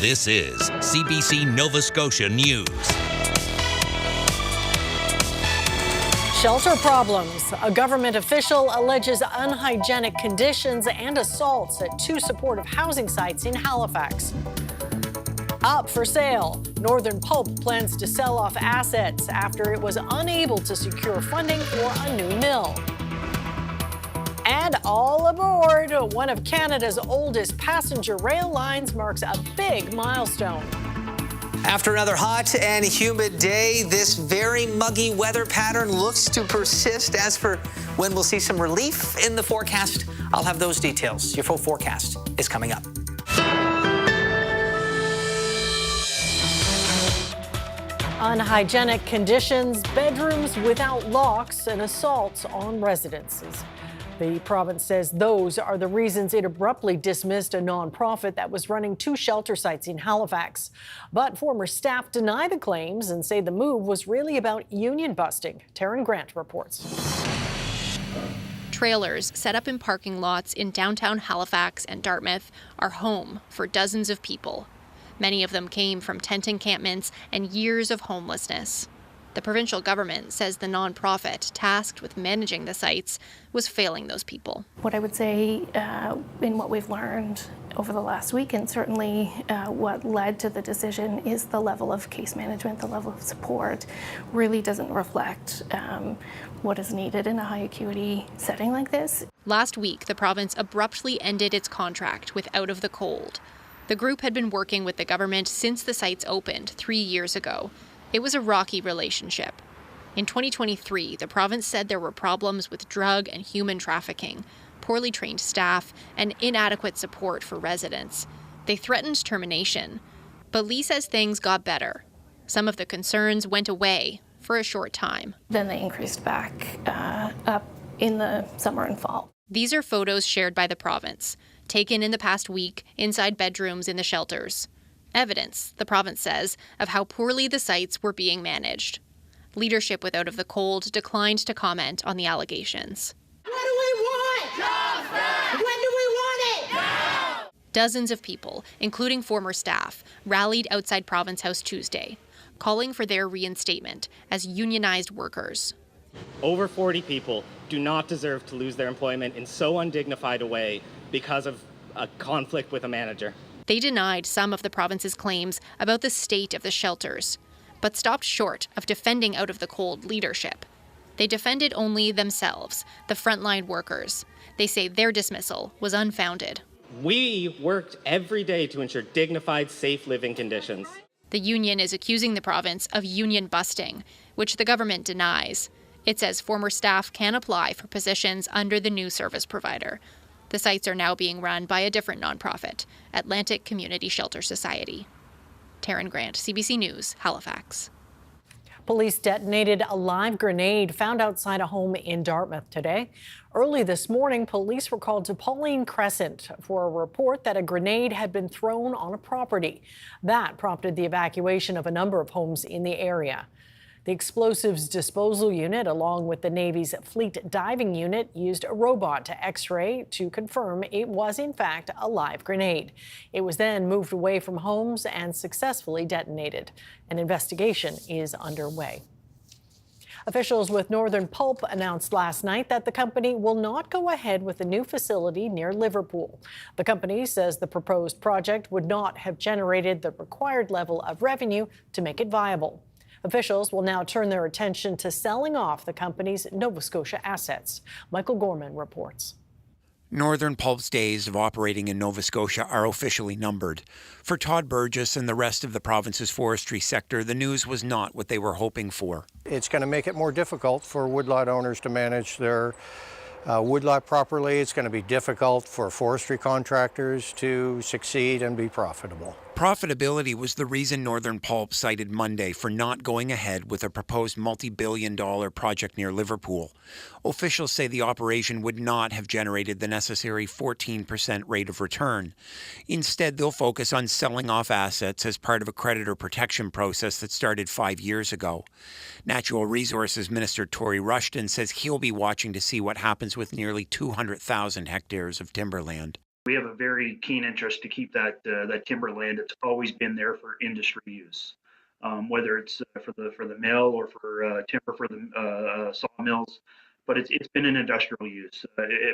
This is CBC Nova Scotia News. Shelter problems. A government official alleges unhygienic conditions and assaults at two supportive housing sites in Halifax. Up for sale. Northern Pulp plans to sell off assets after it was unable to secure funding for a new mill. And all aboard, one of Canada's oldest passenger rail lines marks a big milestone. After another hot and humid day, this very muggy weather pattern looks to persist. As for when we'll see some relief in the forecast, I'll have those details. Your full forecast is coming up. Unhygienic conditions, bedrooms without locks, and assaults on residences. The province says those are the reasons it abruptly dismissed a nonprofit that was running two shelter sites in Halifax. But former staff deny the claims and say the move was really about union busting. Taryn Grant reports. Trailers set up in parking lots in downtown Halifax and Dartmouth are home for dozens of people. Many of them came from tent encampments and years of homelessness. The provincial government says the nonprofit tasked with managing the sites was failing those people. What I would say in what we've learned over the last week, and certainly what led to the decision, is the level of case management, the level of support really doesn't reflect what is needed in a high acuity setting like this. Last week, the province abruptly ended its contract with Out of the Cold. The group had been working with the government since the sites opened 3 years ago. It was a rocky relationship. In 2023, the province said there were problems with drug and human trafficking, poorly trained staff, and inadequate support for residents. They threatened termination. But Lee says things got better. Some of the concerns went away for a short time. Then they increased back up in the summer and fall. These are photos shared by the province, taken in the past week inside bedrooms in the shelters. Evidence, the province says, of how poorly the sites were being managed. Leadership with Out of the Cold declined to comment on the allegations. What do we want? Jobs back! When do we want it? Now! Dozens of people, including former staff, rallied outside Province House Tuesday, calling for their reinstatement as unionized workers. Over 40 people do not deserve to lose their employment in so undignified a way because of a conflict with a manager. They denied some of the province's claims about the state of the shelters, but stopped short of defending Out of the Cold leadership. They defended only themselves, the frontline workers. They say their dismissal was unfounded. We worked every day to ensure dignified, safe living conditions. The union is accusing the province of union busting, which the government denies. It says former staff can apply for positions under the new service provider. The sites are now being run by a different nonprofit, Atlantic Community Shelter Society. Taryn Grant, CBC News, Halifax. Police detonated a live grenade found outside a home in Dartmouth today. Early this morning, police were called to Pauline Crescent for a report that a grenade had been thrown on a property. That prompted the evacuation of a number of homes in the area. The explosives disposal unit, along with the Navy's Fleet Diving Unit, used a robot to X-ray to confirm it was, in fact, a live grenade. It was then moved away from homes and successfully detonated. An investigation is underway. Officials with Northern Pulp announced last night that the company will not go ahead with a new facility near Liverpool. The company says the proposed project would not have generated the required level of revenue to make it viable. Officials will now turn their attention to selling off the company's Nova Scotia assets. Michael Gorman reports. Northern Pulp's days of operating in Nova Scotia are officially numbered. For Todd Burgess and the rest of the province's forestry sector, the news was not what they were hoping for. It's going to make it more difficult for woodlot owners to manage their woodlot properly. It's going to be difficult for forestry contractors to succeed and be profitable. Profitability was the reason Northern Pulp cited Monday for not going ahead with a proposed multi-billion-dollar project near Liverpool. Officials say the operation would not have generated the necessary 14% rate of return. Instead, they'll focus on selling off assets as part of a creditor protection process that started 5 years ago. Natural Resources Minister Tory Rushton says he'll be watching to see what happens with nearly 200,000 hectares of timberland. We have a very keen interest to keep that timberland. It's always been there for industry use, whether it's for the mill or for timber for the sawmills. But it's been an industrial use.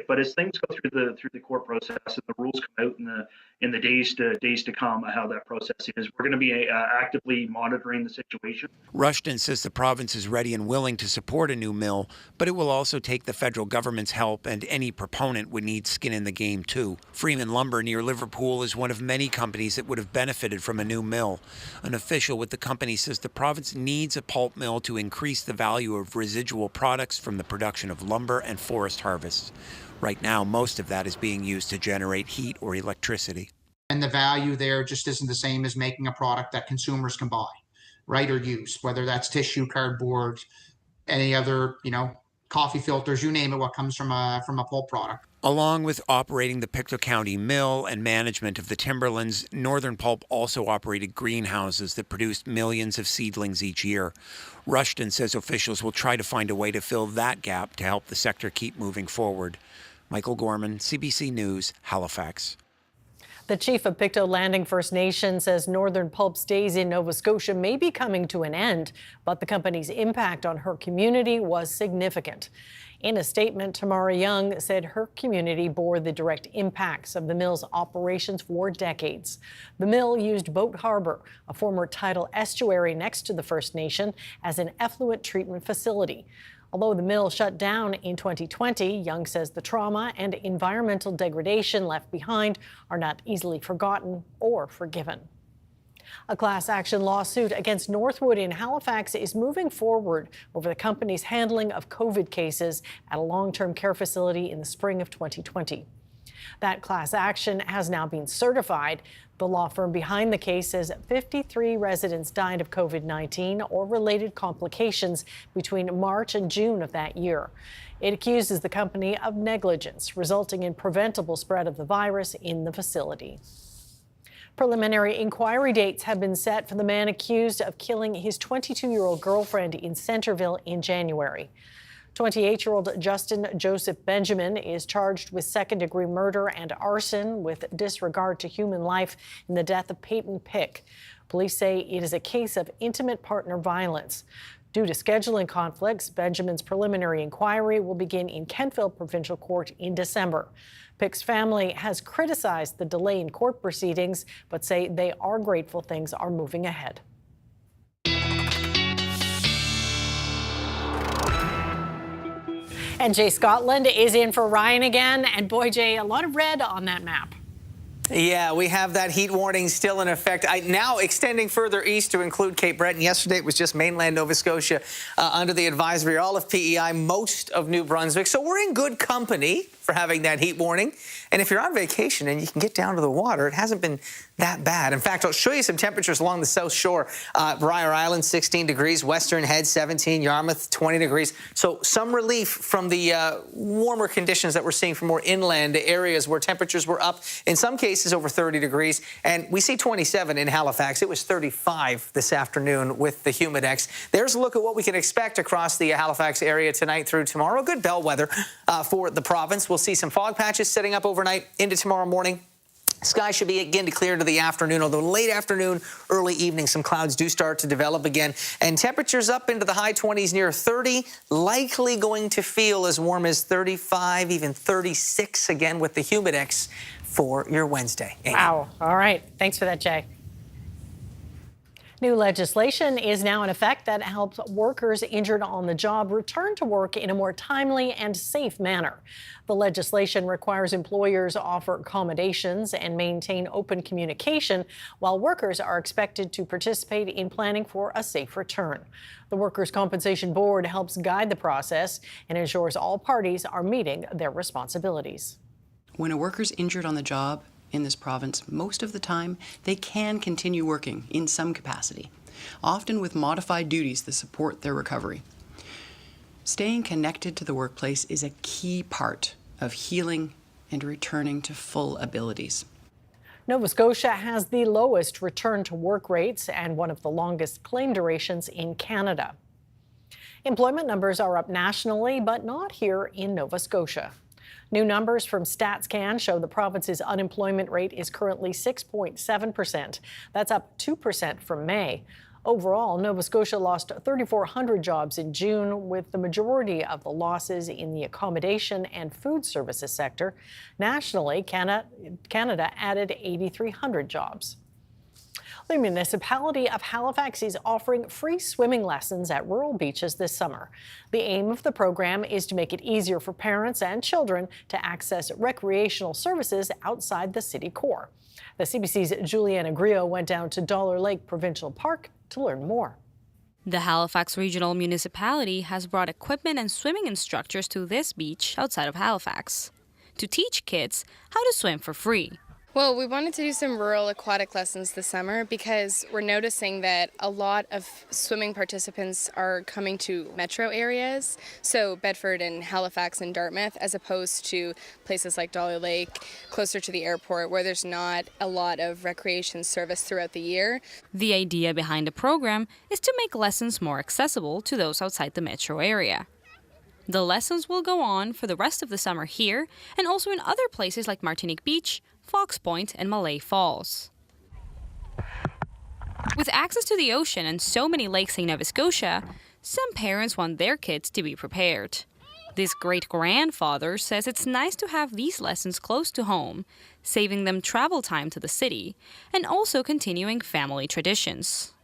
But as things go through the court process and the rules come out in the days to come, how that process is, we're going to be actively monitoring the situation. Rushton says the province is ready and willing to support a new mill, but it will also take the federal government's help, and any proponent would need skin in the game too. Freeman Lumber near Liverpool is one of many companies that would have benefited from a new mill. An official with the company says the province needs a pulp mill to increase the value of residual products from the production of lumber and forest harvests. Right now, most of that is being used to generate heat or electricity. And the value there just isn't the same as making a product that consumers can buy, right, or use, whether that's tissue, cardboard, any other, coffee filters, you name it, what comes from a pulp product. Along with operating the Pictou County Mill and management of the timberlands, Northern Pulp also operated greenhouses that produced millions of seedlings each year. Rushton says officials will try to find a way to fill that gap to help the sector keep moving forward. Michael Gorman, CBC News, Halifax. The chief of Pictou Landing First Nation says Northern Pulp's days in Nova Scotia may be coming to an end, but the company's impact on her community was significant. In a statement, Tamara Young said her community bore the direct impacts of the mill's operations for decades. The mill used Boat Harbour, a former tidal estuary next to the First Nation, as an effluent treatment facility. Although the mill shut down in 2020, Young says the trauma and environmental degradation left behind are not easily forgotten or forgiven. A class action lawsuit against Northwood in Halifax is moving forward over the company's handling of COVID cases at a long-term care facility in the spring of 2020. That class action has now been certified. The law firm behind the case says 53 residents died of COVID-19 or related complications between March and June of that year. It accuses the company of negligence, resulting in preventable spread of the virus in the facility. Preliminary inquiry dates have been set for the man accused of killing his 22-year-old girlfriend in Centerville in January. 28-year-old Justin Joseph Benjamin is charged with second-degree murder and arson with disregard to human life in the death of Peyton Pick. Police say it is a case of intimate partner violence. Due to scheduling conflicts, Benjamin's preliminary inquiry will begin in Kentville Provincial Court in December. Pick's family has criticized the delay in court proceedings, but say they are grateful things are moving ahead. And Jay Scotland is in for Ryan again. And boy, Jay, a lot of red on that map. Yeah, we have that heat warning still in effect. Now extending further east to include Cape Breton. Yesterday it was just mainland Nova Scotia under the advisory, all of PEI, most of New Brunswick. So we're in good company for having that heat warning. And if you're on vacation and you can get down to the water, it hasn't been that bad. In fact, I'll show you some temperatures along the South Shore. Briar Island, 16 degrees. Western Head, 17. Yarmouth, 20 degrees. So some relief from the warmer conditions that we're seeing from more inland areas where temperatures were up, in some cases, over 30 degrees. And we see 27 in Halifax. It was 35 this afternoon with the Humidex. There's a look at what we can expect across the Halifax area tonight through tomorrow. Good bellwether for the province. We'll see some fog patches setting up overnight into tomorrow morning. Sky should begin to clear into the afternoon, although late afternoon, early evening, some clouds do start to develop again. And temperatures up into the high 20s, near 30, likely going to feel as warm as 35, even 36 again with the Humidex for your Wednesday. Wow. All right. Thanks for that, Jay. New legislation is now in effect that helps workers injured on the job return to work in a more timely and safe manner. The legislation requires employers offer accommodations and maintain open communication, while workers are expected to participate in planning for a safe return. The Workers' Compensation Board helps guide the process and ensures all parties are meeting their responsibilities. When a worker's injured on the job in this province, most of the time they can continue working in some capacity, often with modified duties that support their recovery. Staying connected to the workplace is a key part of healing and returning to full abilities. Nova Scotia has the lowest return to work rates and one of the longest claim durations in Canada. Employment numbers are up nationally, but not here in Nova Scotia. New numbers from StatsCan show the province's unemployment rate is currently 6.7%. That's up 2% from May. Overall, Nova Scotia lost 3,400 jobs in June, with the majority of the losses in the accommodation and food services sector. Nationally, Canada added 8,300 jobs. The municipality of Halifax is offering free swimming lessons at rural beaches this summer. The aim of the program is to make it easier for parents and children to access recreational services outside the city core. The CBC's Juliana Grillo went down to Dollar Lake Provincial Park to learn more. The Halifax Regional Municipality has brought equipment and swimming instructors to this beach outside of Halifax to teach kids how to swim for free. Well, we wanted to do some rural aquatic lessons this summer because we're noticing that a lot of swimming participants are coming to metro areas, so Bedford and Halifax and Dartmouth, as opposed to places like Dollar Lake, closer to the airport, where there's not a lot of recreation service throughout the year. The idea behind the program is to make lessons more accessible to those outside the metro area. The lessons will go on for the rest of the summer here and also in other places like Martinique Beach, Fox Point, and Malay Falls. With access to the ocean and so many lakes in Nova Scotia, some parents want their kids to be prepared. This great-grandfather says it's nice to have these lessons close to home, saving them travel time to the city, and also continuing family traditions.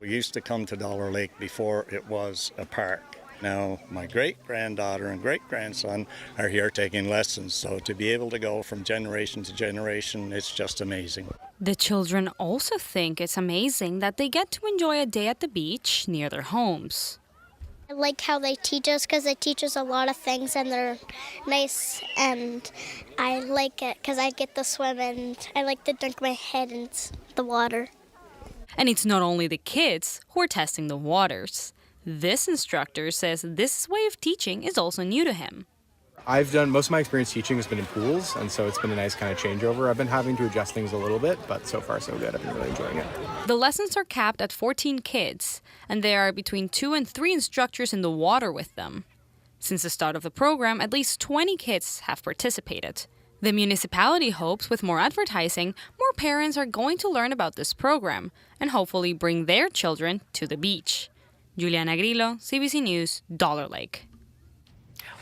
We used to come to Dollar Lake before it was a park. Now, my great-granddaughter and great-grandson are here taking lessons, so to be able to go from generation to generation, it's just amazing. The children also think it's amazing that they get to enjoy a day at the beach near their homes. I like how they teach us because they teach us a lot of things and they're nice, and I like it because I get to swim and I like to dunk my head in the water. And it's not only the kids who are testing the waters. This instructor says this way of teaching is also new to him. Most of my experience teaching has been in pools, and so it's been a nice kind of changeover. I've been having to adjust things a little bit, but so far so good. I've been really enjoying it. The lessons are capped at 14 kids, and there are between 2 and 3 instructors in the water with them. Since the start of the program, at least 20 kids have participated. The municipality hopes with more advertising, more parents are going to learn about this program and hopefully bring their children to the beach. Juliana Grillo, CBC News, Dollar Lake.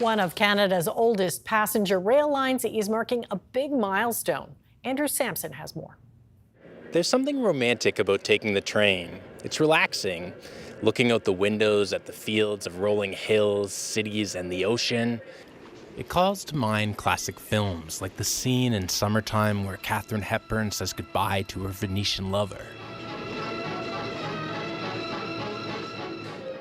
One of Canada's oldest passenger rail lines is marking a big milestone. Andrew Sampson has more. There's something romantic about taking the train. It's relaxing, looking out the windows at the fields of rolling hills, cities, and the ocean. It calls to mind classic films, like the scene in Summertime where Katharine Hepburn says goodbye to her Venetian lover.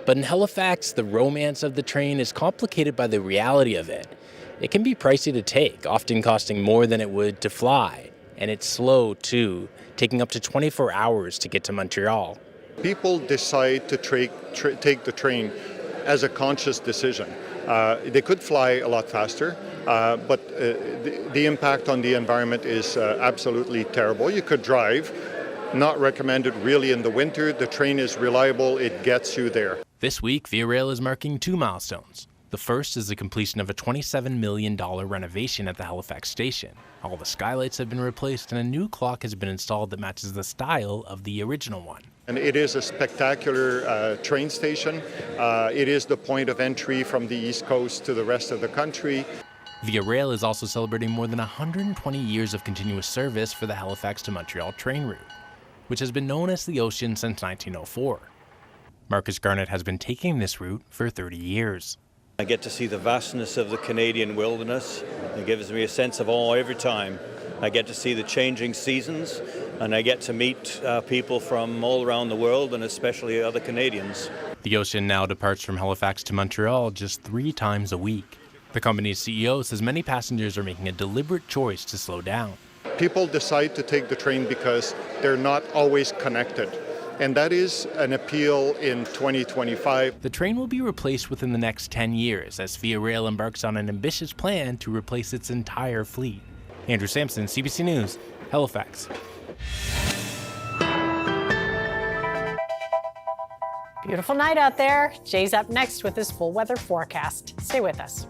But in Halifax, the romance of the train is complicated by the reality of it. It can be pricey to take, often costing more than it would to fly. And it's slow, too, taking up to 24 hours to get to Montreal. People decide to take the train as a conscious decision. They could fly a lot faster, but the impact on the environment is absolutely terrible. You could drive. Not recommended really in the winter. The train is reliable. It gets you there. This week, Via Rail is marking 2 milestones. The first is the completion of a $27 million renovation at the Halifax station. All the skylights have been replaced and a new clock has been installed that matches the style of the original one. And it is a spectacular train station. It is the point of entry from the East Coast to the rest of the country. Via Rail is also celebrating more than 120 years of continuous service for the Halifax to Montreal train route, which has been known as the Ocean since 1904. Marcus Garnett has been taking this route for 30 years. I get to see the vastness of the Canadian wilderness. It gives me a sense of awe every time. I get to see the changing seasons, and I get to meet people from all around the world, and especially other Canadians. The Ocean now departs from Halifax to Montreal just 3 times a week. The company's CEO says many passengers are making a deliberate choice to slow down. People decide to take the train because they're not always connected. And that is an appeal in 2025. The train will be replaced within the next 10 years as Via Rail embarks on an ambitious plan to replace its entire fleet. Andrew Sampson, CBC News, Halifax. Beautiful night out there. Jay's up next with his full weather forecast. Stay with us.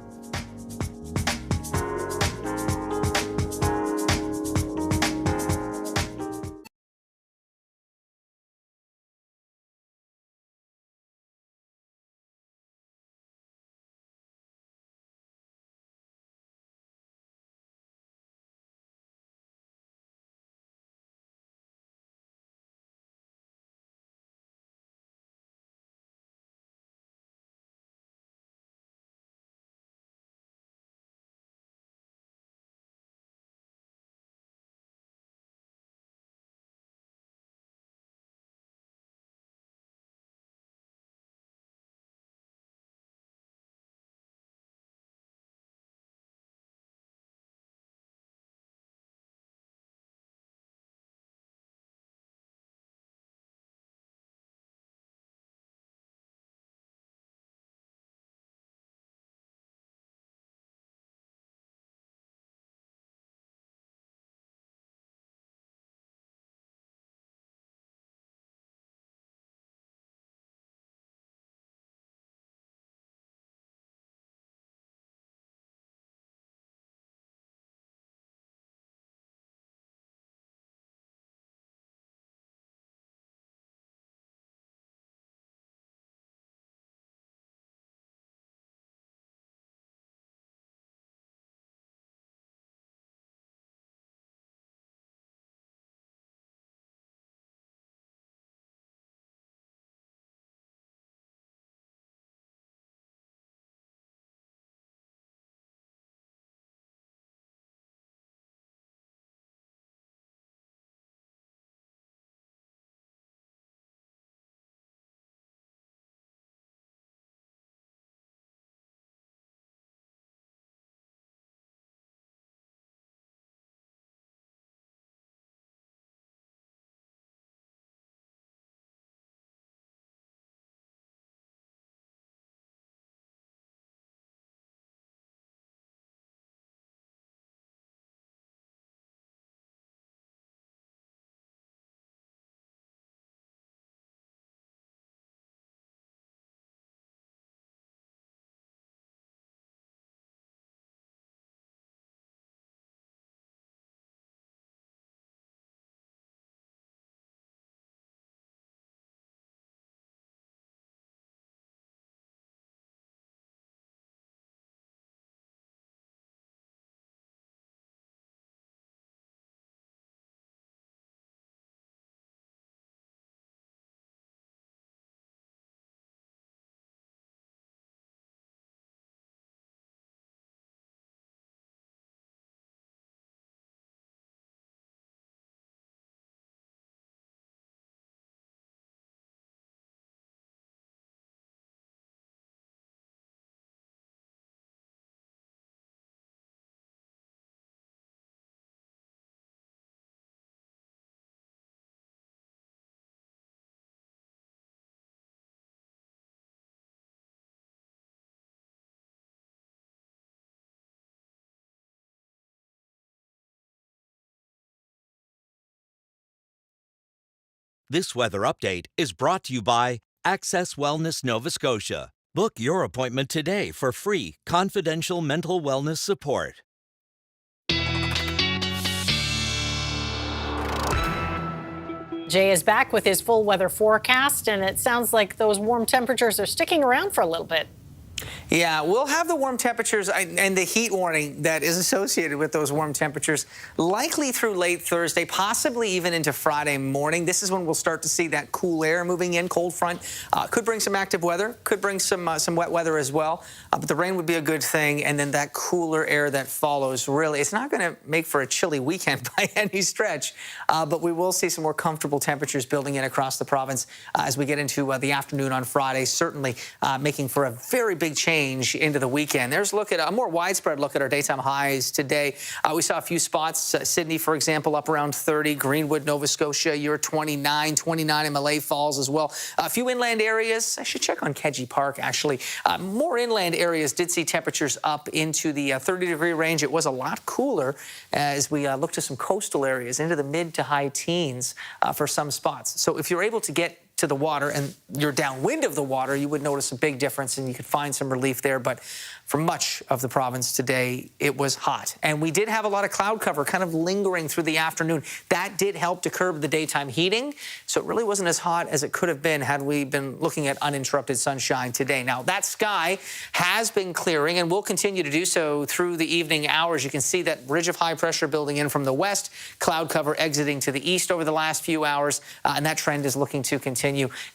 This weather update is brought to you by Access Wellness Nova Scotia. Book your appointment today for free, confidential mental wellness support. Jay is back with his full weather forecast, and it sounds like those warm temperatures are sticking around for a little bit. Yeah, we'll have the warm temperatures and the heat warning that is associated with those warm temperatures likely through late Thursday, possibly even into Friday morning. This is when we'll start to see that cool air moving in. Cold front could bring some active weather, could bring some wet weather as well. But the rain would be a good thing, and then that cooler air that follows, really, it's not going to make for a chilly weekend by any stretch, but we will see some more comfortable temperatures building in across the province as we get into the afternoon on Friday, certainly making for a very big change into the weekend. There's a look at a more widespread look at our daytime highs today. We saw a few spots. Sydney, for example, up around 30. Greenwood, Nova Scotia, you're 29. 29 in Malay Falls as well. A few inland areas. I should check on Kedgie Park, actually. More inland areas did see temperatures up into the 30-degree range. It was a lot cooler as we look to some coastal areas into the mid to high teens for some spots. So if you're able to get to the water and you're downwind of the water, you would notice a big difference and you could find some relief there. But for much of the province today, it was hot. And we did have a lot of cloud cover kind of lingering through the afternoon. That did help to curb the daytime heating. So it really wasn't as hot as it could have been had we been looking at uninterrupted sunshine today. Now, that sky has been clearing and will continue to do so through the evening hours. You can see that ridge of high pressure building in from the west, cloud cover exiting to the east over the last few hours, and that trend is looking to continue.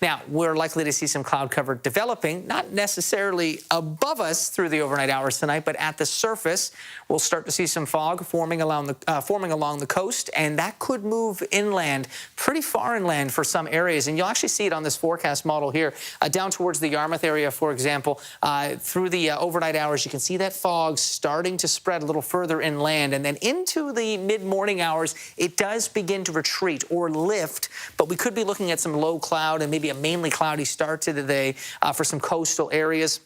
Now, we're likely to see some cloud cover developing, not necessarily above us through the overnight hours tonight, but at the surface, we'll start to see some fog forming along the coast, and that could move inland, pretty far inland for some areas. And you'll actually see it on this forecast model here, down towards the Yarmouth area, for example. Through the overnight hours, you can see that fog starting to spread a little further inland, and then into the mid-morning hours, it does begin to retreat or lift, but we could be looking at some low cloud and maybe a mainly cloudy start to the day for some coastal areas.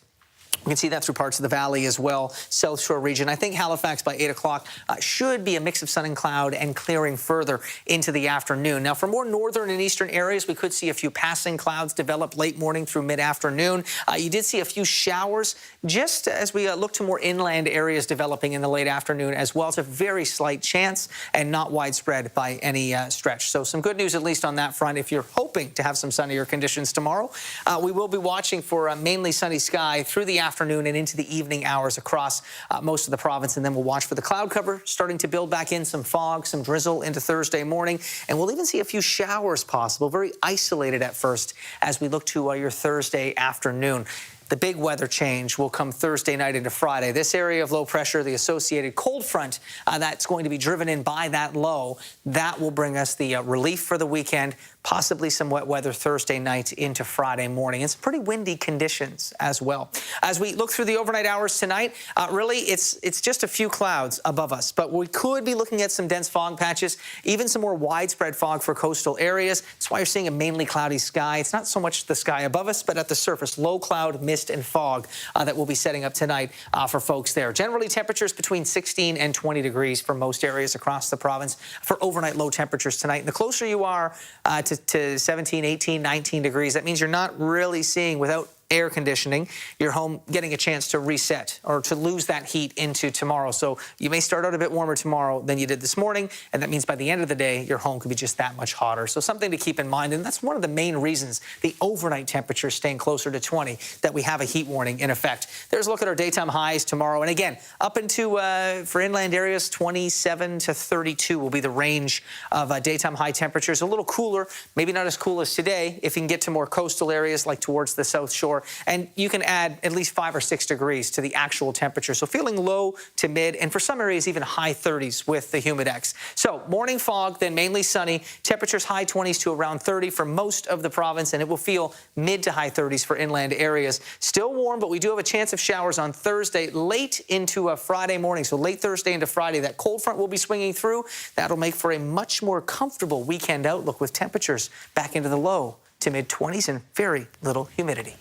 We can see that through parts of the valley as well, South Shore region. I think Halifax by 8 o'clock should be a mix of sun and cloud and clearing further into the afternoon. Now, for more northern and eastern areas, we could see a few passing clouds develop late morning through mid-afternoon. You did see a few showers just as we look to more inland areas developing in the late afternoon as well. It's a very slight chance and not widespread by any stretch. So some good news, at least on that front. If you're hoping to have some sunnier conditions tomorrow, we will be watching for a mainly sunny sky through the afternoon and into the evening hours across most of the province, and then we'll watch for the cloud cover starting to build back in, some fog, some drizzle into Thursday morning, and we'll even see a few showers possible, very isolated at first as we look to your Thursday afternoon. The big weather change will come Thursday night into Friday. This area of low pressure, the associated cold front that's going to be driven in by that low, that will bring us the relief for the weekend, possibly some wet weather Thursday night into Friday morning. It's pretty windy conditions as well. As we look through the overnight hours tonight, really it's just a few clouds above us, but we could be looking at some dense fog patches, even some more widespread fog for coastal areas. That's why you're seeing a mainly cloudy sky. It's not so much the sky above us, but at the surface, low cloud, mist and fog that we'll be setting up tonight for folks there. Generally, temperatures between 16 and 20 degrees for most areas across the province for overnight low temperatures tonight. And the closer you are to 17, 18, 19 degrees, that means you're not really seeing, without air conditioning, your home getting a chance to reset or to lose that heat into tomorrow. So you may start out a bit warmer tomorrow than you did this morning, and that means by the end of the day, your home could be just that much hotter. So something to keep in mind, and that's one of the main reasons the overnight temperature is staying closer to 20, that we have a heat warning in effect. There's a look at our daytime highs tomorrow, and again, up into, for inland areas, 27 to 32 will be the range of daytime high temperatures. A little cooler, maybe not as cool as today, if you can get to more coastal areas like towards the South Shore. And you can add at least 5 or 6 degrees to the actual temperature. So feeling low to mid, and for some areas even high 30s with the humidex. So morning fog, then mainly sunny. Temperatures high 20s to around 30 for most of the province, and it will feel mid to high 30s for inland areas. Still warm, but we do have a chance of showers on Thursday, late into a Friday morning. So late Thursday into Friday, that cold front will be swinging through. That'll make for a much more comfortable weekend outlook with temperatures back into the low to mid-20s and very little humidity.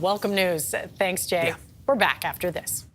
Welcome news. Thanks, Jay. Yeah. We're back after this.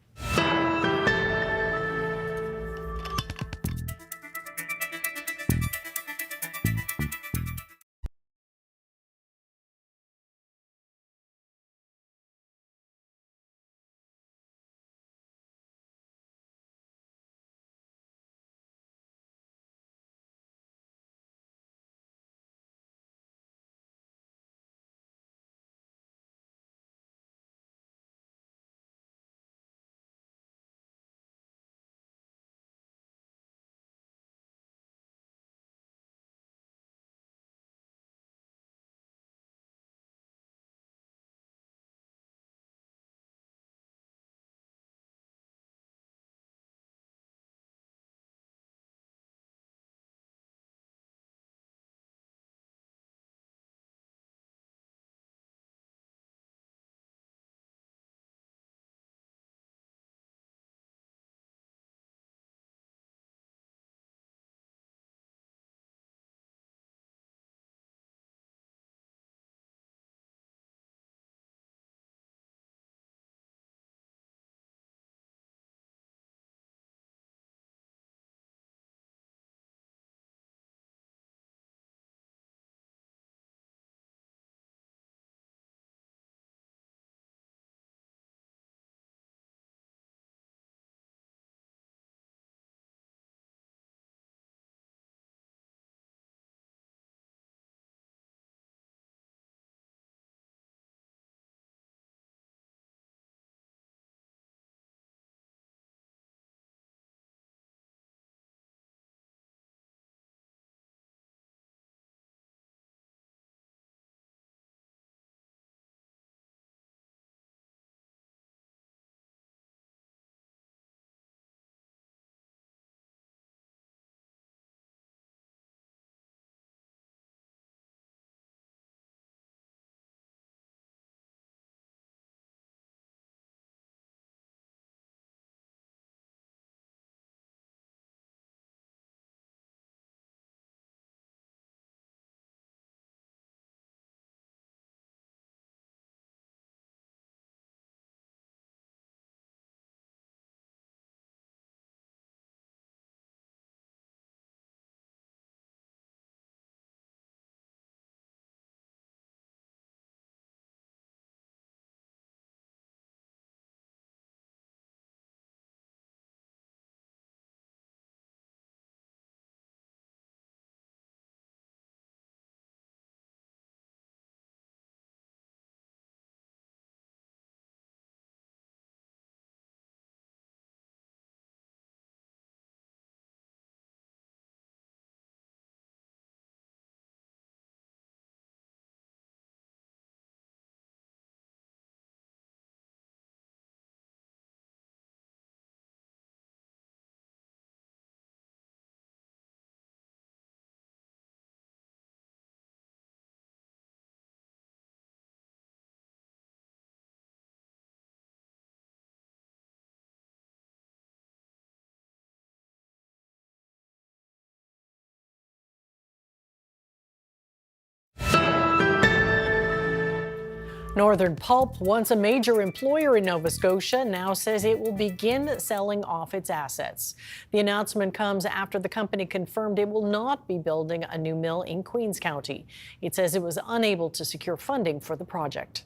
Northern Pulp, once a major employer in Nova Scotia, now says it will begin selling off its assets. The announcement comes after the company confirmed it will not be building a new mill in Queens County. It says it was unable to secure funding for the project.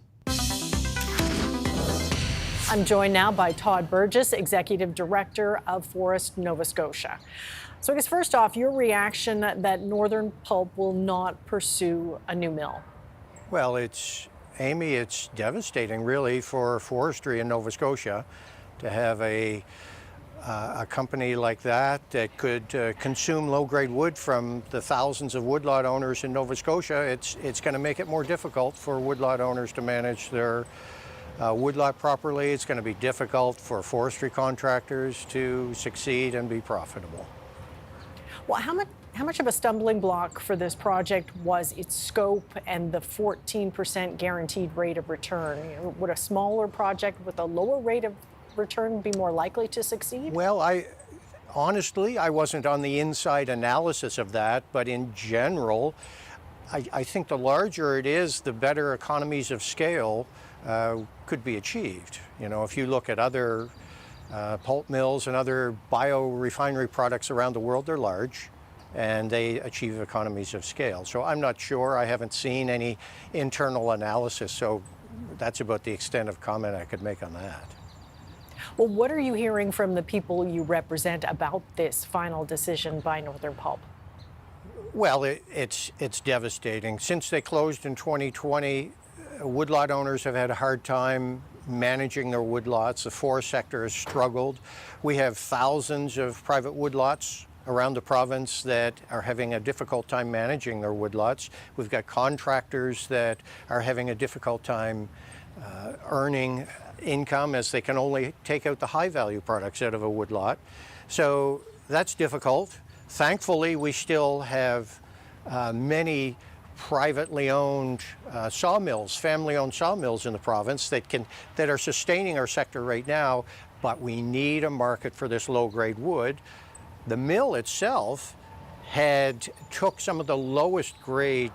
I'm joined now by Todd Burgess, Executive Director of Forest Nova Scotia. So I guess first off, your reaction that Northern Pulp will not pursue a new mill. Well, Amy, it's devastating really for forestry in Nova Scotia to have a company like that could consume low-grade wood from the thousands of woodlot owners in Nova Scotia. It's going to make it more difficult for woodlot owners to manage their woodlot properly. It's going to be difficult for forestry contractors to succeed and be profitable. Well, how much of a stumbling block for this project was its scope and the 14% guaranteed rate of return? Would a smaller project with a lower rate of return be more likely to succeed? Well, honestly, I wasn't on the inside analysis of that, but in general, I think the larger it is, the better economies of scale could be achieved. You know, if you look at other pulp mills and other biorefinery products around the world, they're large and they achieve economies of scale. So I'm not sure, I haven't seen any internal analysis, so that's about the extent of comment I could make on that. Well, what are you hearing from the people you represent about this final decision by Northern Pulp? Well, it's devastating. Since they closed in 2020, woodlot owners have had a hard time managing their woodlots. The forest sector has struggled. We have thousands of private woodlots around the province that are having a difficult time managing their woodlots. We've got contractors that are having a difficult time earning income as they can only take out the high value products out of a woodlot. So that's difficult. Thankfully, we still have many privately owned sawmills, family-owned sawmills in the province that are sustaining our sector right now, but we need a market for this low-grade wood. The mill itself took some of the lowest grade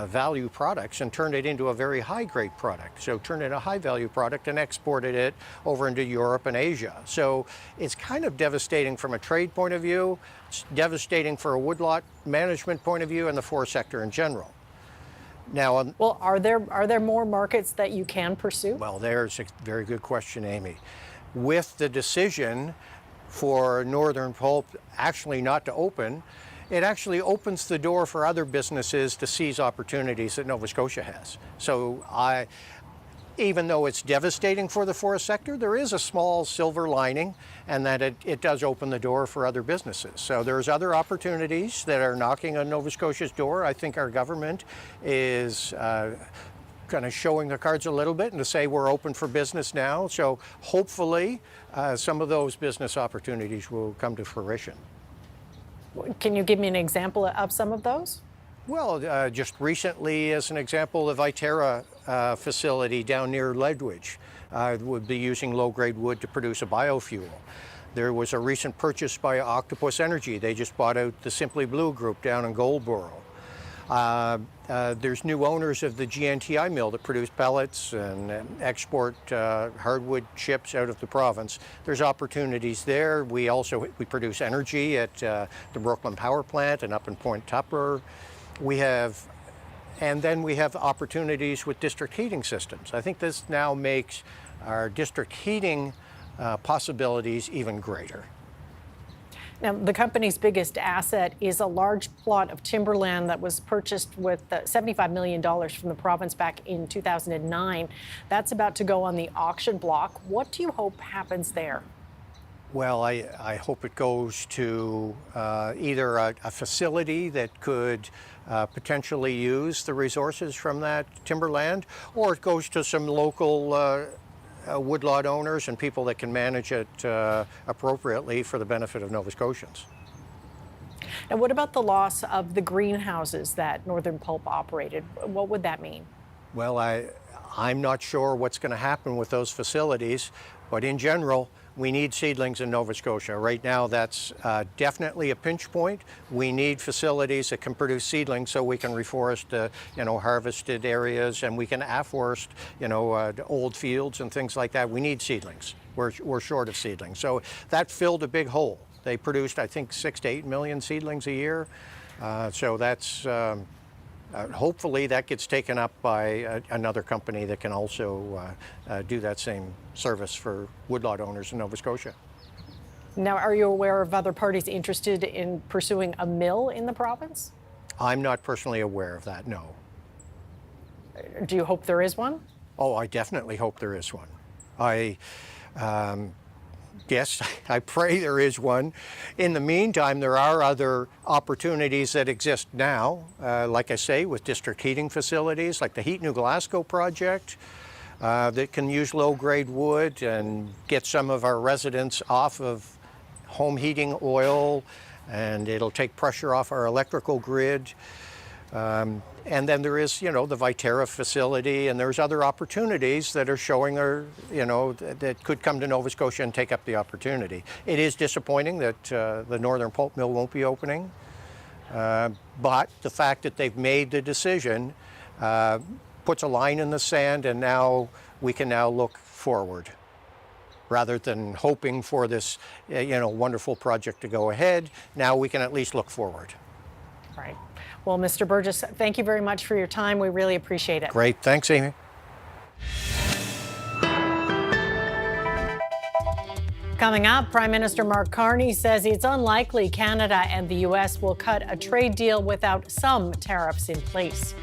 value products and turned it into a very high-grade product. So turned it a high-value product and exported it over into Europe and Asia. So it's kind of devastating from a trade point of view. It's devastating for a woodlot management point of view and the forest sector in general. Now, well, are there more markets that you can pursue? Well, there's a very good question, Amy. With the decision for Northern Pulp actually not to open, it actually opens the door for other businesses to seize opportunities that Nova Scotia has. So even though it's devastating for the forest sector, there is a small silver lining, and that it does open the door for other businesses. So there's other opportunities that are knocking on Nova Scotia's door. I think our government is kind of showing the cards a little bit and to say we're open for business now. So hopefully some of those business opportunities will come to fruition. Can you give me an example of some of those? Well, just recently, as an example, the Viterra facility down near Ledwidge would be using low-grade wood to produce a biofuel. There was a recent purchase by Octopus Energy. They just bought out the Simply Blue group down in Goldboro. There's new owners of the GNTI mill that produce pellets and export hardwood chips out of the province. There's opportunities there. We produce energy at the Brooklyn Power Plant and up in Point Tupper. And then we have opportunities with district heating systems. I think this now makes our district heating possibilities even greater. Now, the company's biggest asset is a large plot of timberland that was purchased with $75 million from the province back in 2009. That's about to go on the auction block. What do you hope happens there? Well, I hope it goes to either a facility that could potentially use the resources from that timberland, or it goes to some local woodlot owners and people that can manage it appropriately for the benefit of Nova Scotians. And what about the loss of the greenhouses that Northern Pulp operated? What would that mean? Well, I'm not sure what's going to happen with those facilities, but in general, We need seedlings in Nova Scotia. Right now, that's definitely a pinch point. We need facilities that can produce seedlings so we can reforest, harvested areas, and we can afforest, the old fields and things like that. We need seedlings. We're short of seedlings. So that filled a big hole. They produced, I think, 6 to 8 million seedlings a year. So that's hopefully that gets taken up by another company that can also do that same service for woodlot owners in Nova Scotia. Now, are you aware of other parties interested in pursuing a mill in the province? I'm not personally aware of that, no. Do you hope there is one? Oh, I definitely hope there is one. Yes, I pray there is one. In the meantime, there are other opportunities that exist now, like I say, with district heating facilities, like the Heat New Glasgow project, that can use low-grade wood and get some of our residents off of home heating oil, and it'll take pressure off our electrical grid. And then there is, the Viterra facility, and there's other opportunities that are showing, that could come to Nova Scotia and take up the opportunity. It is disappointing that the Northern Pulp Mill won't be opening, but the fact that they've made the decision puts a line in the sand, and now we can now look forward. Rather than hoping for this, wonderful project to go ahead, now we can at least look forward. Right. Well, Mr. Burgess, thank you very much for your time. We really appreciate it. Great. Thanks, Amy. Coming up, Prime Minister Mark Carney says it's unlikely Canada and the U.S. will cut a trade deal without some tariffs in place.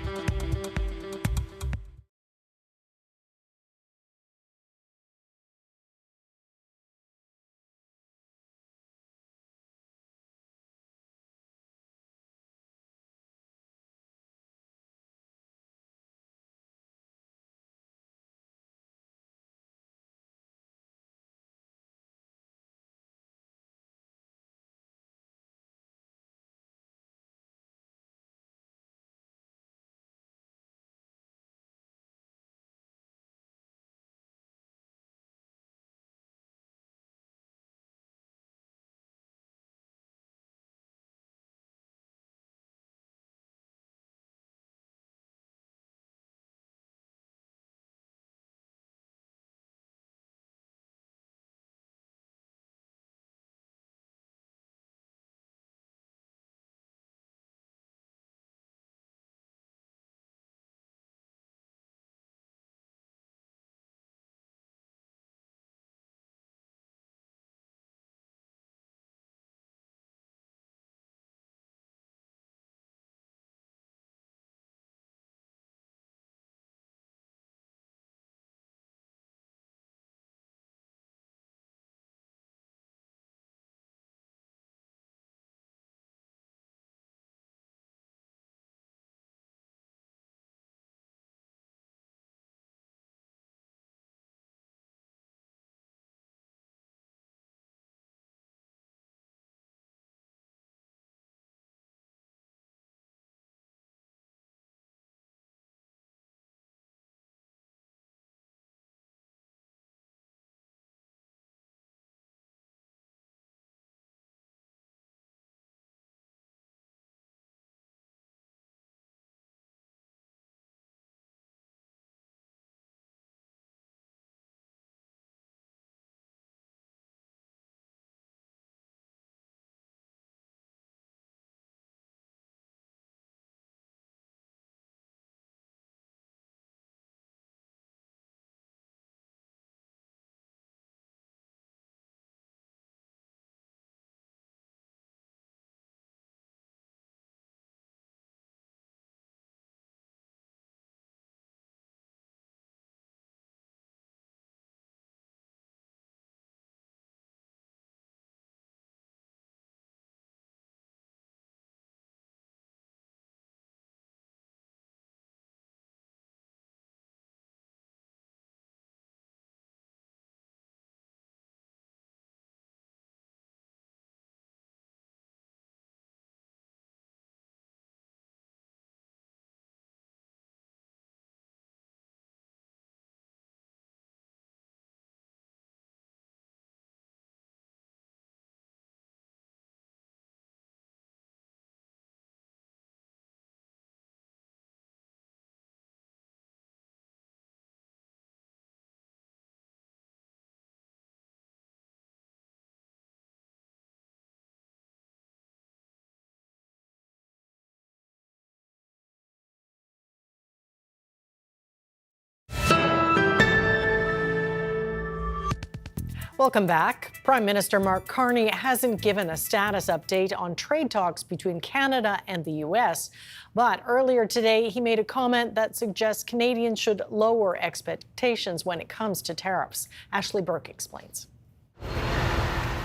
Welcome back. Prime Minister Mark Carney hasn't given a status update on trade talks between Canada and the U.S., but earlier today he made a comment that suggests Canadians should lower expectations when it comes to tariffs. Ashley Burke explains.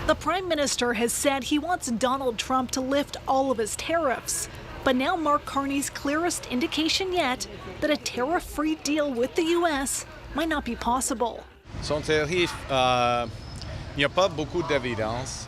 The Prime Minister has said he wants Donald Trump to lift all of his tariffs. But now Mark Carney's clearest indication yet that a tariff-free deal with the U.S. might not be possible.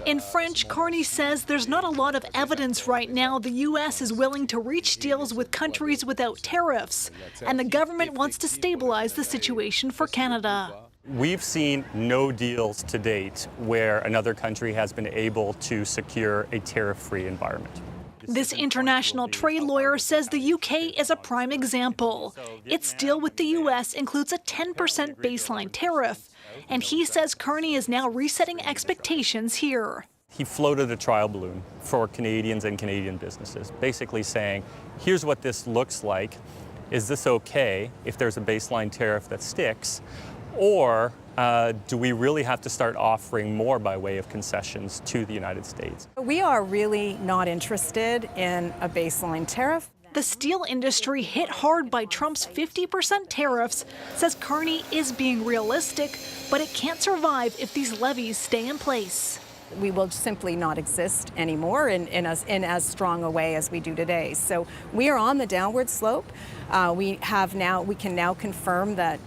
In French, Carney says there's not a lot of evidence right now the U.S. is willing to reach deals with countries without tariffs, and the government wants to stabilize the situation for Canada. We've seen no deals to date where another country has been able to secure a tariff-free environment. This international trade lawyer says the UK is a prime example. Its deal with the U.S. includes a 10% baseline tariff, and he says Carney is now resetting expectations here. He floated a trial balloon for Canadians and Canadian businesses, basically saying, here's what this looks like. Is this okay if there's a baseline tariff that sticks? Or do we really have to start offering more by way of concessions to the United States? We are really not interested in a baseline tariff. The steel industry hit hard by Trump's 50% tariffs says Carney is being realistic, but it can't survive if these levies stay in place. We will simply not exist anymore in as strong a way as we do today. So we are on the downward slope. We can now confirm that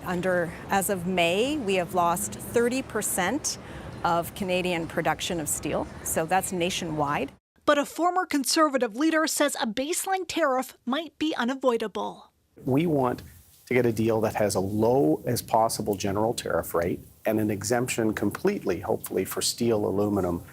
as of May, we have lost 30% of Canadian production of steel. So that's nationwide. But a former Conservative leader says a baseline tariff might be unavoidable. We want to get a deal that has a low as possible general tariff rate and an exemption completely, hopefully, for steel, aluminum,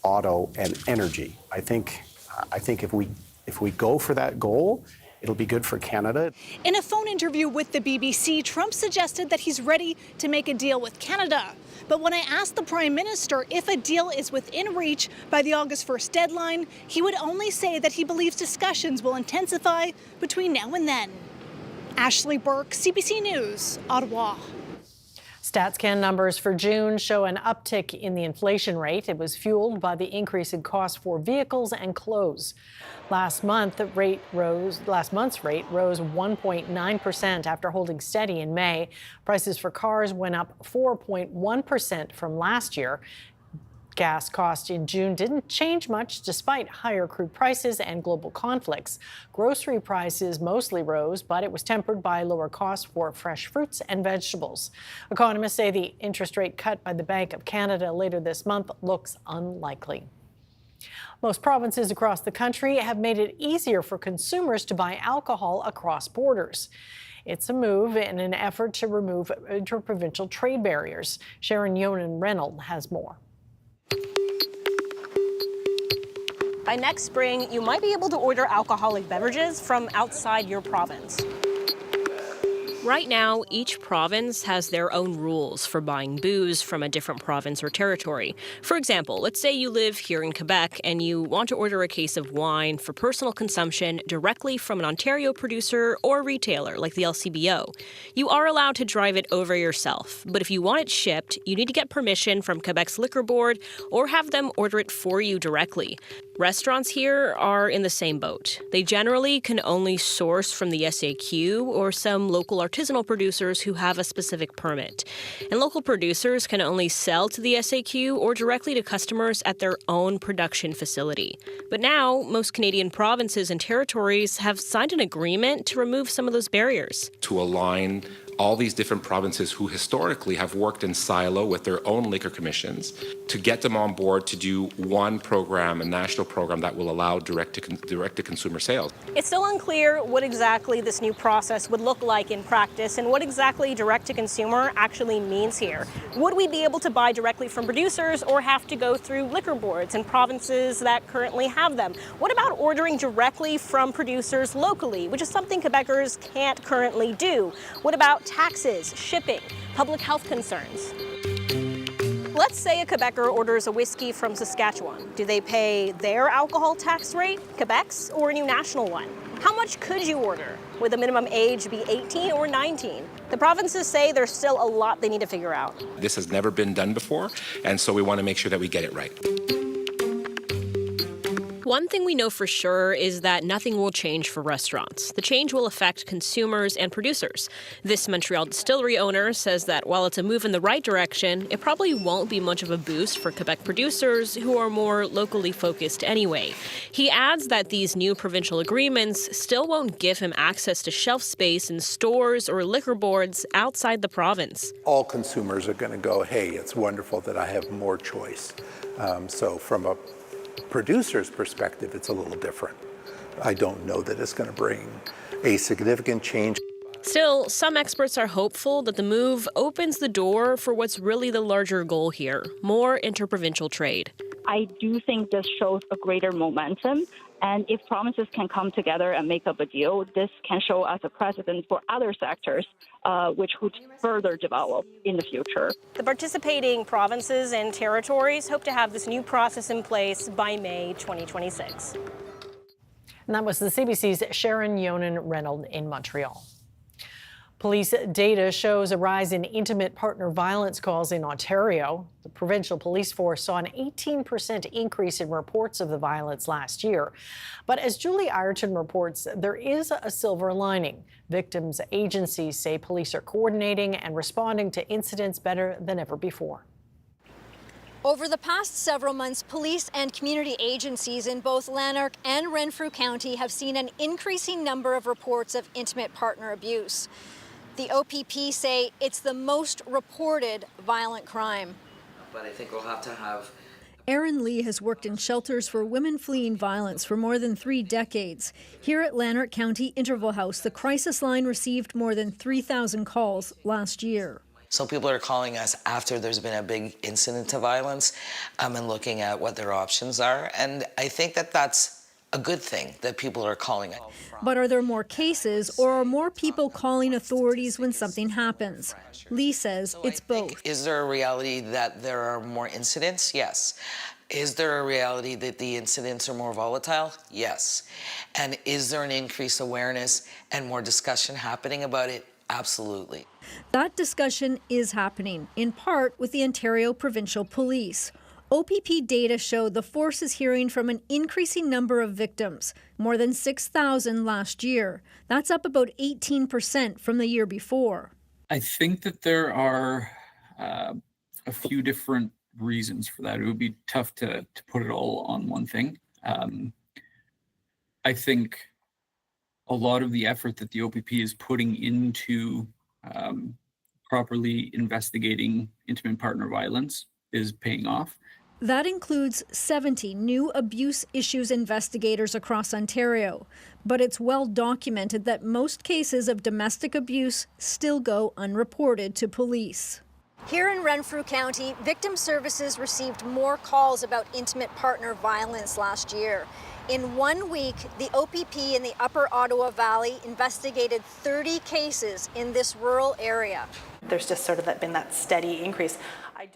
auto, and energy. I think if we go for that goal, it'll be good for Canada. In a phone interview with the BBC, Trump suggested that he's ready to make a deal with Canada. But when I asked the Prime Minister if a deal is within reach by the August 1st deadline, he would only say that he believes discussions will intensify between now and then. Ashley Burke, CBC News, Ottawa. StatsCan numbers for June show an uptick in the inflation rate. It was fueled by the increase in cost for vehicles and clothes. Last month's rate rose 1.9% after holding steady in May. Prices for cars went up 4.1% from last year. Gas cost in June didn't change much despite higher crude prices and global conflicts. Grocery prices mostly rose, but it was tempered by lower costs for fresh fruits and vegetables. Economists say the interest rate cut by the Bank of Canada later this month looks unlikely. Most provinces across the country have made it easier for consumers to buy alcohol across borders. It's a move in an effort to remove interprovincial trade barriers. Sharon Yonan-Reynolds has more. By next spring, you might be able to order alcoholic beverages from outside your province. Right now, each province has their own rules for buying booze from a different province or territory. For example, let's say you live here in Quebec and you want to order a case of wine for personal consumption directly from an Ontario producer or retailer like the LCBO. You are allowed to drive it over yourself, but if you want it shipped, you need to get permission from Quebec's liquor board or have them order it for you directly. Restaurants here are in the same boat. They generally can only source from the SAQ or some local artisanal producers who have a specific permit. And local producers can only sell to the SAQ or directly to customers at their own production facility. But now, most Canadian provinces and territories have signed an agreement to remove some of those barriers. To align all these different provinces who historically have worked in silo with their own liquor commissions, to get them on board to do one program, a national program that will allow direct-to-consumer sales. It's still unclear what exactly this new process would look like in practice and what exactly direct-to-consumer actually means here. Would we be able to buy directly from producers or have to go through liquor boards in provinces that currently have them? What about ordering directly from producers locally, which is something Quebecers can't currently do? What about taxes, shipping, public health concerns? Let's say a Quebecer orders a whiskey from Saskatchewan. Do they pay their alcohol tax rate, Quebec's, or a new national one? How much could you order? Would the minimum age be 18 or 19? The provinces say there's still a lot they need to figure out. This has never been done before, and so we want to make sure that we get it right. One thing we know for sure is that nothing will change for restaurants. The change will affect consumers and producers. This Montreal distillery owner says that while it's a move in the right direction, it probably won't be much of a boost for Quebec producers who are more locally focused anyway. He adds that these new provincial agreements still won't give him access to shelf space in stores or liquor boards outside the province. All consumers are going to go, hey, it's wonderful that I have more choice. So from a producer's perspective, it's a little different. I don't know that it's going to bring a significant change. Still, some experts are hopeful that the move opens the door for what's really the larger goal here, more interprovincial trade. I do think this shows a greater momentum, and if provinces can come together and make up a deal, this can show as a precedent for other sectors, which would further develop in the future. The participating provinces and territories hope to have this new process in place by May 2026. And that was the CBC's Sharon Yonan-Reynolds in Montreal. Police data shows a rise in intimate partner violence calls in Ontario. The provincial police force saw an 18% increase in reports of the violence last year. But as Julie Ireton reports, there is a silver lining. Victims' agencies say police are coordinating and responding to incidents better than ever before. Over the past several months, police and community agencies in both Lanark and Renfrew County have seen an increasing number of reports of intimate partner abuse. The OPP say it's the most reported violent crime. But I think we'll have to have... Erin Lee has worked in shelters for women fleeing violence for more than 3 decades. Here at Lanark County Interval House, the crisis line received more than 3,000 calls last year. So people are calling us after there's been a big incident of violence and looking at what their options are. And I think that that's a good thing that people are calling it. But are there more cases, or are more people calling authorities when something happens? Lee says it's both. Is there a reality that there are more incidents? Yes. Is there a reality that the incidents are more volatile? Yes. And is there an increased awareness and more discussion happening about it? Absolutely. That discussion is happening, in part with the Ontario Provincial Police. OPP data show the force is hearing from an increasing number of victims, more than 6,000 last year. That's up about 18% from the year before. I think that there are a few different reasons for that. It would be tough to put it all on one thing. I think a lot of the effort that the OPP is putting into properly investigating intimate partner violence is paying off. That includes 70 new abuse issues investigators across Ontario, but it's well documented that most cases of domestic abuse still go unreported to police. Here in Renfrew County, Victim Services received more calls about intimate partner violence last year. In 1 week, the OPP in the Upper Ottawa Valley investigated 30 cases in this rural area. There's just sort of been that steady increase.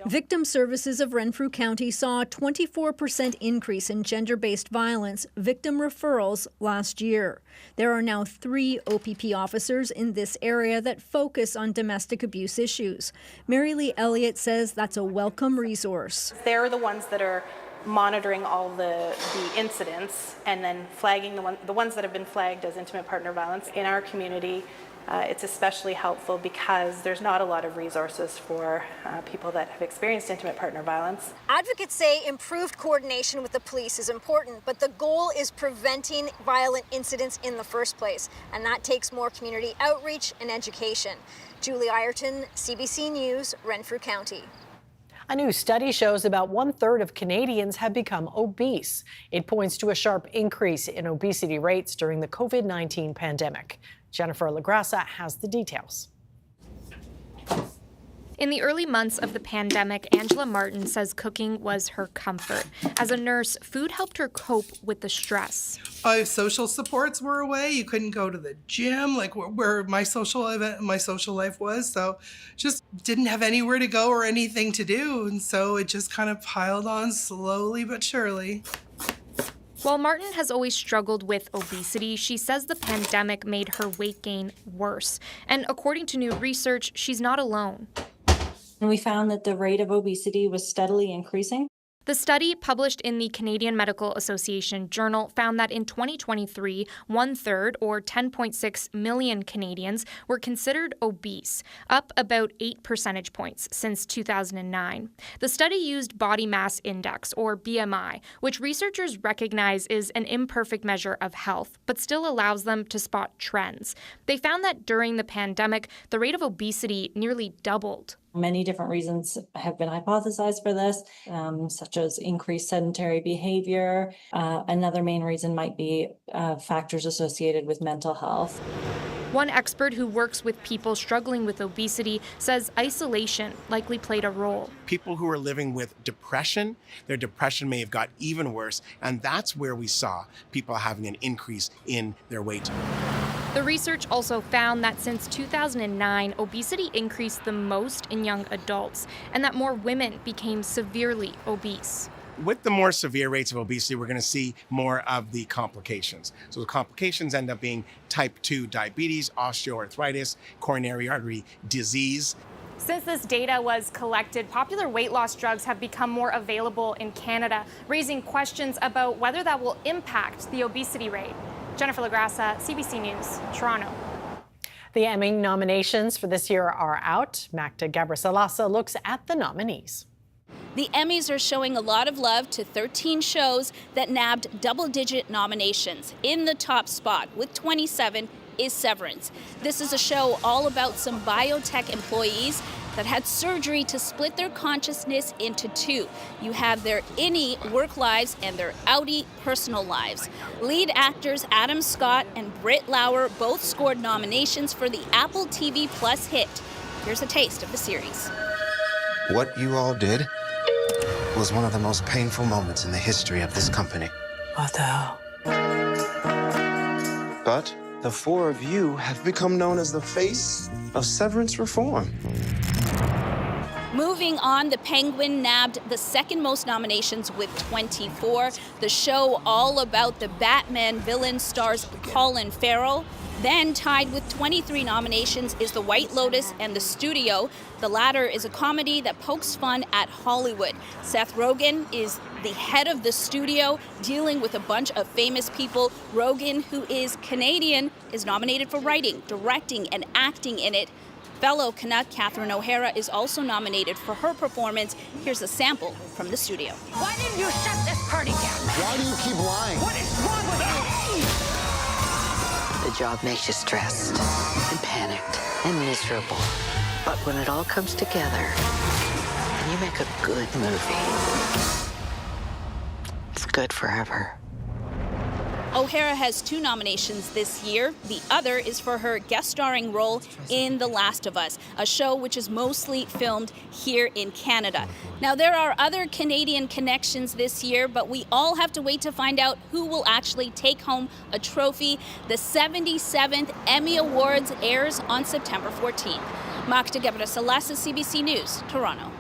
Victim Services of Renfrew County saw a 24% increase in gender-based violence victim referrals last year. There are now 3 OPP officers in this area that focus on domestic abuse issues. Mary Lee Elliott says that's a welcome resource. They're the ones that are monitoring all the incidents and then flagging the ones that have been flagged as intimate partner violence. In our community, it's especially helpful because there's not a lot of resources for people that have experienced intimate partner violence. Advocates say improved coordination with the police is important, but the goal is preventing violent incidents in the first place, and that takes more community outreach and education. Julie Ireton, CBC News, Renfrew County. A new study shows about 1/3 of Canadians have become obese. It points to a sharp increase in obesity rates during the COVID-19 pandemic. Jennifer Lagrassa has the details. In the early months of the pandemic, Angela Martin says cooking was her comfort. As a nurse, food helped her cope with the stress. Social supports were away. You couldn't go to the gym, like where my social life was. So just didn't have anywhere to go or anything to do. And so it just kind of piled on slowly but surely. While Martin has always struggled with obesity, she says the pandemic made her weight gain worse. And according to new research, she's not alone. And we found that the rate of obesity was steadily increasing. The study, published in the Canadian Medical Association Journal, found that in 2023, 1/3, or 10.6 million Canadians, were considered obese, up about 8 percentage points since 2009. The study used body mass index, or BMI, which researchers recognize is an imperfect measure of health, but still allows them to spot trends. They found that during the pandemic, the rate of obesity nearly doubled. Many different reasons have been hypothesized for this, such as increased sedentary behavior. Another main reason might be factors associated with mental health. One expert who works with people struggling with obesity says isolation likely played a role. People who are living with depression, their depression may have got even worse, and that's where we saw people having an increase in their weight. The research also found that since 2009, obesity increased the most in young adults, and that more women became severely obese. With the more severe rates of obesity, we're going to see more of the complications. So the complications end up being type 2 diabetes, osteoarthritis, coronary artery disease. Since this data was collected, popular weight loss drugs have become more available in Canada, raising questions about whether that will impact the obesity rate. Jennifer LaGrassa, CBC News, Toronto. The Emmy nominations for this year are out. Magda Gabrisalasa looks at the nominees. The Emmys are showing a lot of love to 13 shows that nabbed double-digit nominations. In the top spot, with 27, is Severance. This is a show all about some biotech employees that had surgery to split their consciousness into two. You have their innie work lives and their outie personal lives. Lead actors Adam Scott and Britt Lauer both scored nominations for the Apple TV Plus hit. Here's a taste of the series. What you all did was one of the most painful moments in the history of this company. What the hell? But the four of you have become known as the face of severance reform. Moving on, The Penguin nabbed the second most nominations with 24. The show all about the Batman villain stars Colin Farrell. Then tied with 23 nominations is The White Lotus and The Studio. The latter is a comedy that pokes fun at Hollywood. Seth Rogen is the head of The Studio, dealing with a bunch of famous people. Rogen, who is Canadian, is nominated for writing, directing, and acting in it. Fellow Canuck Catherine O'Hara is also nominated for her performance. Here's a sample from The Studio. Why didn't you shut this party down? Why do you keep lying? What is wrong with you? The job makes you stressed and panicked and miserable. But when it all comes together and you make a good movie, it's good forever. O'Hara has 2 nominations this year. The other is for her guest starring role in The Last of Us, a show which is mostly filmed here in Canada. Now, there are other Canadian connections this year, but we all have to wait to find out who will actually take home a trophy. The 77th Emmy Awards airs on September 14th. Magda Gabrisalasa, CBC News, Toronto.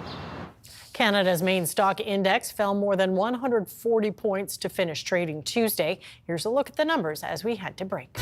Canada's main stock index fell more than 140 points to finish trading Tuesday. Here's a look at the numbers as we head to break.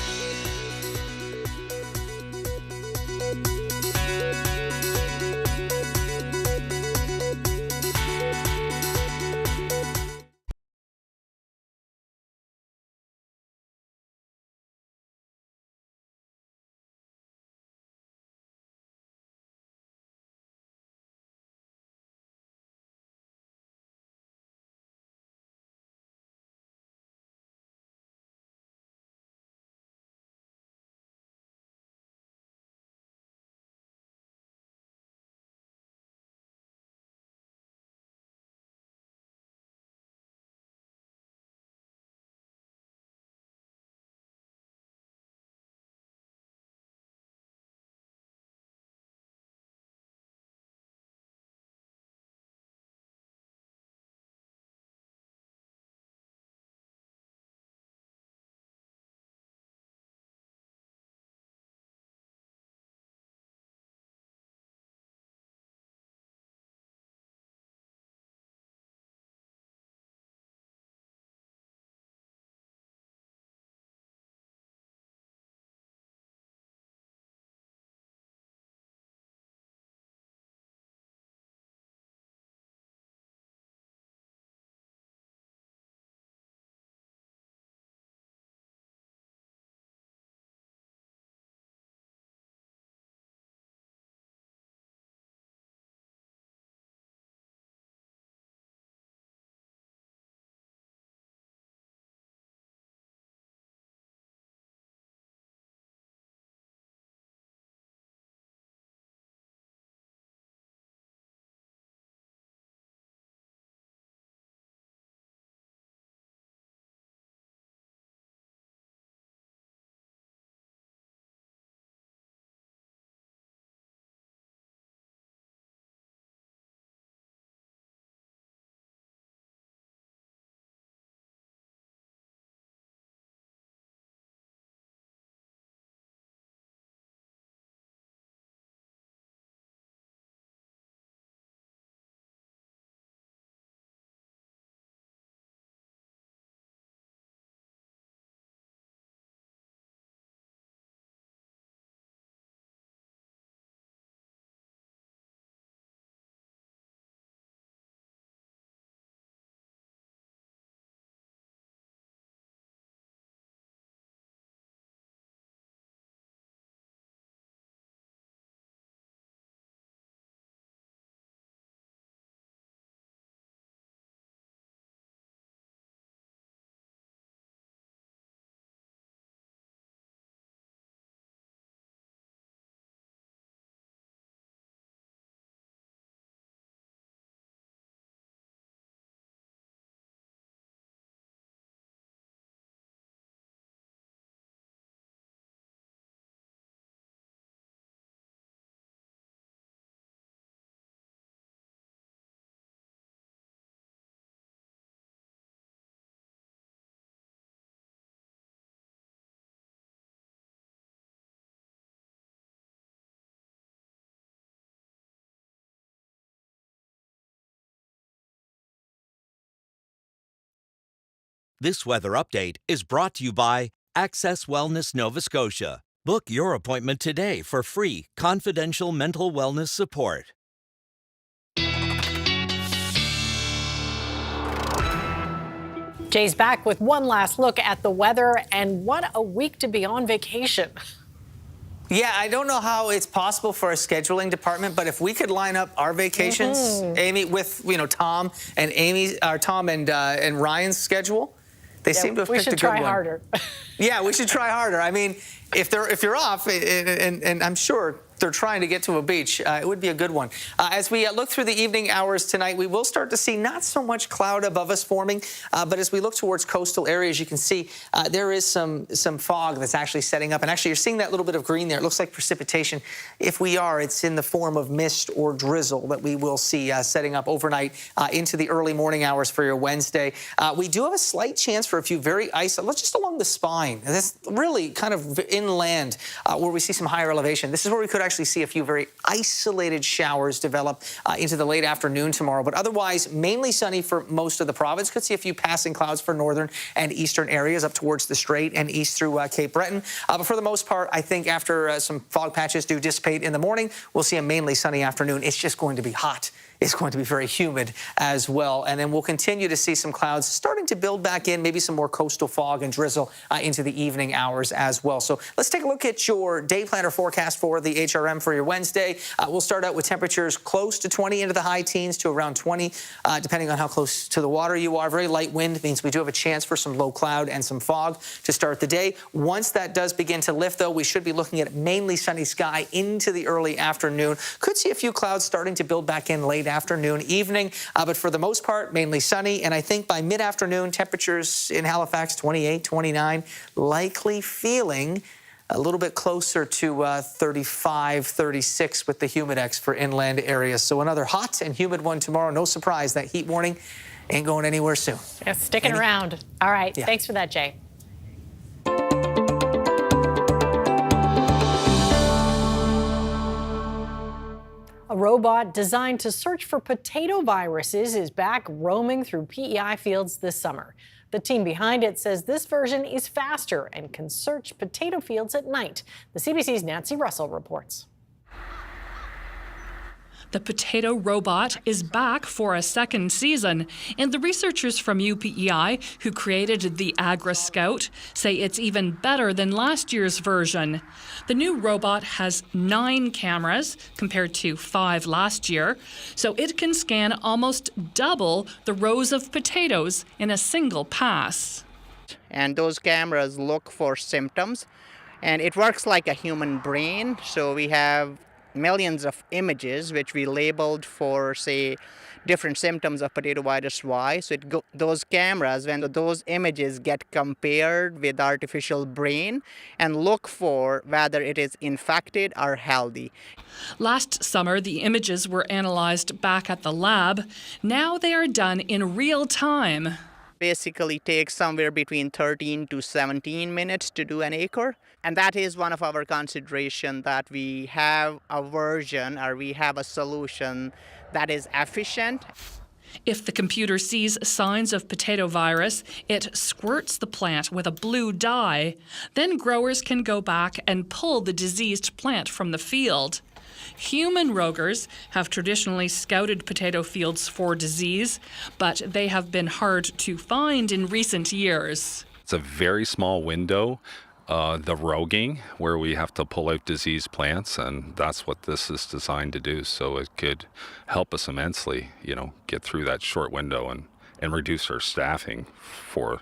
This weather update is brought to you by Access Wellness Nova Scotia. Book your appointment today for free, confidential mental wellness support. Jay's back with one last look at the weather, and what a week to be on vacation. Yeah, I don't know how it's possible for a scheduling department, but if we could line up our vacations, Amy, with Tom and Ryan's schedule, they seem to have picked a good one. We should try harder. Yeah, we should try harder. I mean, if you're off, and I'm sure they're trying to get to a beach, it would be a good one. As we look through the evening hours tonight, we will start to see not so much cloud above us forming, but as we look towards coastal areas, you can see there is some fog that's actually setting up. And actually, you're seeing that little bit of green there. It looks like precipitation. If we are, it's in the form of mist or drizzle that we will see setting up overnight into the early morning hours for your Wednesday. We do have a slight chance for a few very isolated, just along the spine. And that's really kind of inland where we see some higher elevation. This is where we could actually see a few very isolated showers develop into the late afternoon tomorrow, but otherwise mainly sunny for most of the province. Could see a few passing clouds for northern and eastern areas up towards the Strait and east through Cape Breton. But for the most part, I think after some fog patches do dissipate in the morning, we'll see a mainly sunny afternoon. It's just going to be hot. It's going to be very humid as well. And then we'll continue to see some clouds starting to build back in, maybe some more coastal fog and drizzle into the evening hours as well. So let's take a look at your day planner forecast for the HRM for your Wednesday. We'll start out with temperatures close to 20 into the high teens to around 20, depending on how close to the water you are. Very light wind means we do have a chance for some low cloud and some fog to start the day. Once that does begin to lift, though, we should be looking at mainly sunny sky into the early afternoon. Could see a few clouds starting to build back in late afternoon, evening, but for the most part, mainly sunny. And I think by mid-afternoon, temperatures in Halifax, 28, 29, likely feeling a little bit closer to 35, 36 with the humidex for inland areas. So another hot and humid one tomorrow. No surprise, that heat warning ain't going anywhere soon. Yeah, sticking around. All right. Yeah. Thanks for that, Jay. A robot designed to search for potato viruses is back roaming through PEI fields this summer. The team behind it says this version is faster and can search potato fields at night. The CBC's Nancy Russell reports. The potato robot is back for a second season, and the researchers from UPEI who created the Agra Scout say it's even better than last year's version. The new robot has 9 cameras compared to 5 last year, so it can scan almost double the rows of potatoes in a single pass. And those cameras look for symptoms, and it works like a human brain, so we have millions of images which we labeled for, say, different symptoms of potato virus Y. So those cameras, when those images get compared with artificial brain and look for whether it is infected or healthy. Last summer, the images were analyzed back at the lab. Now they are done in real time. Basically takes somewhere between 13 to 17 minutes to do an acre. And that is one of our consideration, that we have a version or we have a solution that is efficient. If the computer sees signs of potato virus, it squirts the plant with a blue dye. Then growers can go back and pull the diseased plant from the field. Human rogers have traditionally scouted potato fields for disease, but they have been hard to find in recent years. It's a very small window, the roguing, where we have to pull out diseased plants, and that's what this is designed to do. So it could help us immensely, get through that short window and reduce our staffing for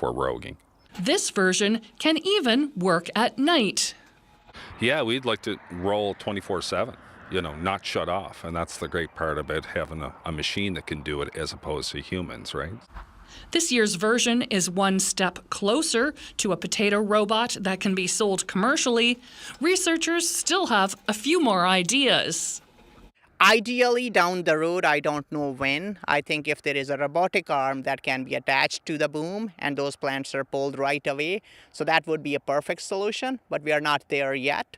roguing. This version can even work at night. Yeah, we'd like to roll 24/7, not shut off. And that's the great part about having a machine that can do it as opposed to humans, right? This year's version is one step closer to a potato robot that can be sold commercially. Researchers still have a few more ideas. Ideally, down the road, I don't know when. I think if there is a robotic arm that can be attached to the boom and those plants are pulled right away, so that would be a perfect solution, but we are not there yet.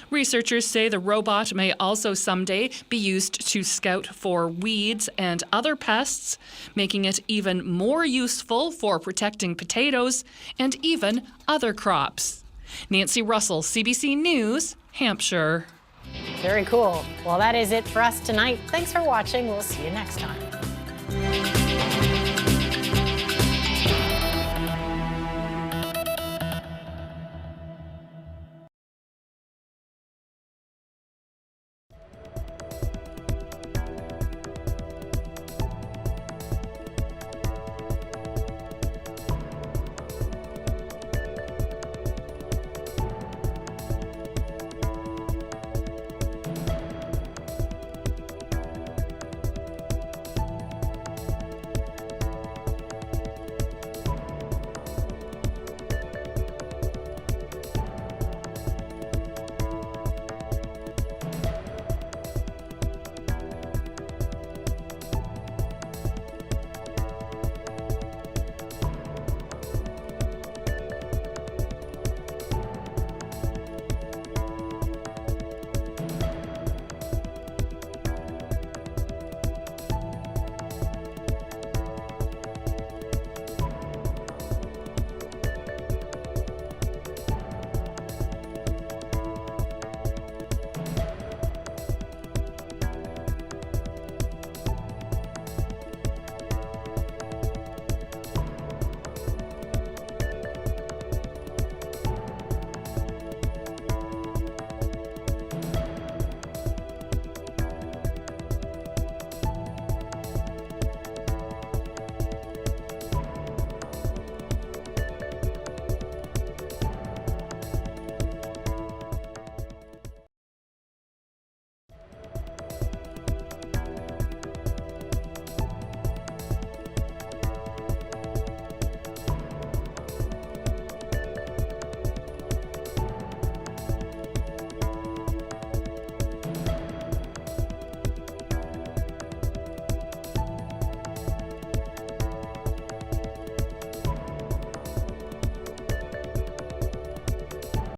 Researchers say the robot may also someday be used to scout for weeds and other pests, making it even more useful for protecting potatoes and even other crops. Nancy Russell, CBC News, Hampshire. Very cool. Well, that is it for us tonight. Thanks for watching. We'll see you next time.